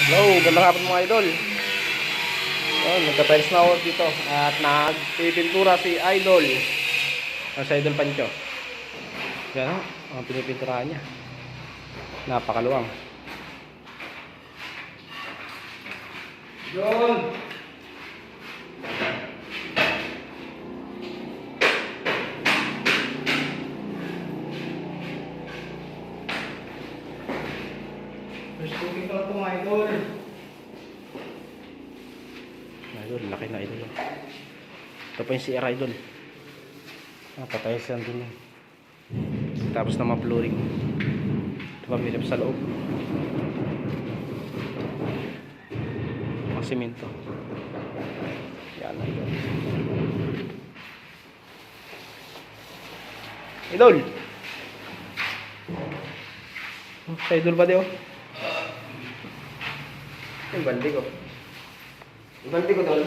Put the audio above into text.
Hello, gandang hapon mga idol. Nagka-tiles na ako dito at nagpipintura si Idol. Si Idol Pancho. Yan ang pinipinturahan niya. Napakaluwang. John! First cooking ko lang po mga idol. Idol, laki na idol. Ito po yung CR Idol. Patay siya dun. Tapos na ma-flooring. Ito pa minip sa loob. Ang simento. Yan idol. Idol! Sa idol ba di oh? Yung balde ko. Yung balde ko doon.